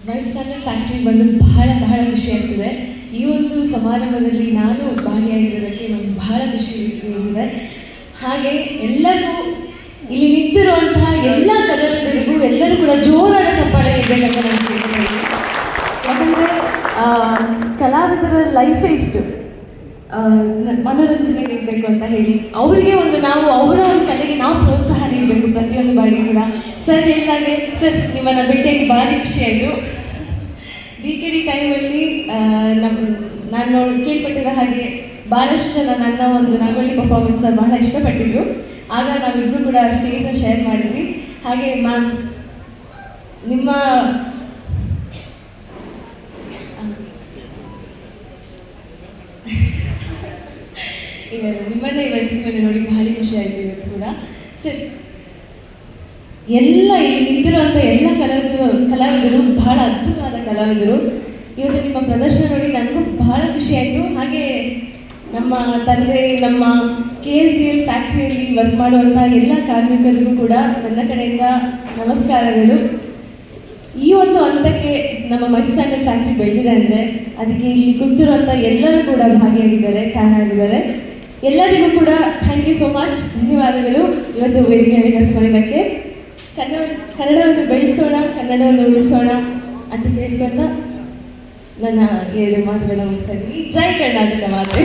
ಮೈಸೂರಿನ ಫ್ಯಾಕ್ಟ್ರಿ ಬಂದು ಬಹಳ ಬಹಳ ಖುಷಿ ಆಗ್ತಿದೆ. ಈ ಒಂದು ಸಮಾರಂಭದಲ್ಲಿ ನಾನು ಭಾಗಿಯಾಗಿರೋದಕ್ಕೆ ನನಗೆ ಬಹಳ ಖುಷಿ ಇದೆ. ಹಾಗೆ ಎಲ್ಲರಿಗೂ ಇಲ್ಲಿ ನಿಂತಿರುವಂತಹ ಎಲ್ಲ ಕಲಾವಿದರಿಗೂ ಎಲ್ಲರೂ ಕೂಡ ಜೋರಾದ ಚಪ್ಪಾಳೆ ಇರಬೇಕಂತ ನಾನು ಕೇಳ್ತೀನಿ. ಯಾಕಂದರೆ ಕಲಾವಿದರ ಲೈಫೇ ಇಷ್ಟು ಮನೋರಂಜನೆ ನೀಡಬೇಕು ಅಂತ ಹೇಳಿ ಅವರಿಗೆ ನಾವು ಅವರ ಒಂದು ಕಲೆಗೆ ನಾವು ಪ್ರೋತ್ಸಾಹ ನೀಡಬೇಕು ಪ್ರತಿಯೊಂದು ಬಾರಿ ಕೂಡ. ಸರ್ ಹೇಳಿದಾಗೆ ಸರ್ ನಿಮ್ಮನ್ನು ಭೇಟಿಯಾಗಿ ಭಾರಿ ಖುಷಿ ಆಯಿತು. DKD ಟೈಮಲ್ಲಿ ನಾನು ಕೇಳ್ಪಟ್ಟಿರೋ ಹಾಗೆ ಭಾಳಷ್ಟು ಜನ ನನ್ನ ಒಂದು ನಾಗೋಲಿ ಪರ್ಫಾರ್ಮೆನ್ಸ್ನ ಬಹಳ ಇಷ್ಟಪಟ್ಟಿದ್ರು. ಆಗ ನಾವಿಬ್ಬರು ಕೂಡ ಸ್ಟೇಜ್ನ ಶೇರ್ ಮಾಡಿದ್ವಿ. ಹಾಗೆ ಮ್ಯಾಮ್ ನಿಮ್ಮ ಈಗ ನಿಮ್ಮನ್ನ ಇವತ್ತಿನ ಮೇಲೆ ನೋಡಿ ಭಾಳ ಖುಷಿ ಆಯಿತು ಇವತ್ತು ಕೂಡ. ಸರ್ ಎಲ್ಲ ಇಲ್ಲಿ ನಿಂತಿರುವಂಥ ಎಲ್ಲ ಕಲಾವಿದರು ಬಹಳ ಅದ್ಭುತವಾದ ಕಲಾವಿದರು. ಇವತ್ತು ನಿಮ್ಮ ಪ್ರದರ್ಶನ ನೋಡಿ ನನಗೂ ಬಹಳ ಖುಷಿ ಆಯಿತು. ಹಾಗೆ ನಮ್ಮ ತಂದೆ ನಮ್ಮ KSDL ಫ್ಯಾಕ್ಟ್ರಿಯಲ್ಲಿ ವರ್ಕ್ ಮಾಡುವಂಥ ಎಲ್ಲ ಕಾರ್ಮಿಕರಿಗೂ ಕೂಡ ನನ್ನ ಕಡೆಯಿಂದ ನಮಸ್ಕಾರಗಳು. ಈ ಒಂದು ಹಂತಕ್ಕೆ ನಮ್ಮ ಮೈಸೂರು ಫ್ಯಾಕ್ಟ್ರಿ ಬೆಳೆದಿದೆ ಅಂದರೆ ಅದಕ್ಕೆ ಇಲ್ಲಿ ಕೂತಿರುವಂಥ ಎಲ್ಲರೂ ಕೂಡ ಭಾಗಿಯಾಗಿದ್ದಾರೆ, ಕಾರಣ ಆಗಿದ್ದಾರೆ. ಎಲ್ಲರಿಗೂ ಕೂಡ ಥ್ಯಾಂಕ್ ಯು ಸೋ ಮಚ್, ಧನ್ಯವಾದಗಳು ಇವತ್ತು ವೇದಿಕೆಯಲ್ಲಿ ಕರೆಸ್ಕೊಳ್ಳೋದಕ್ಕೆ. ಕನ್ನಡವನ್ನು ಬೆಳೆಸೋಣ, ಕನ್ನಡವನ್ನು ಉಳಿಸೋಣ ಅಂತ ಹೇಳ್ಕೊಂತ ನನ್ನ 2 ಮಾತುಗಳನ್ನ ಮುಗಿಸ್ತಾ ಇದ್ದೀನಿ. ಜೈ ಕರ್ನಾಟಕ ಮಾತೆ.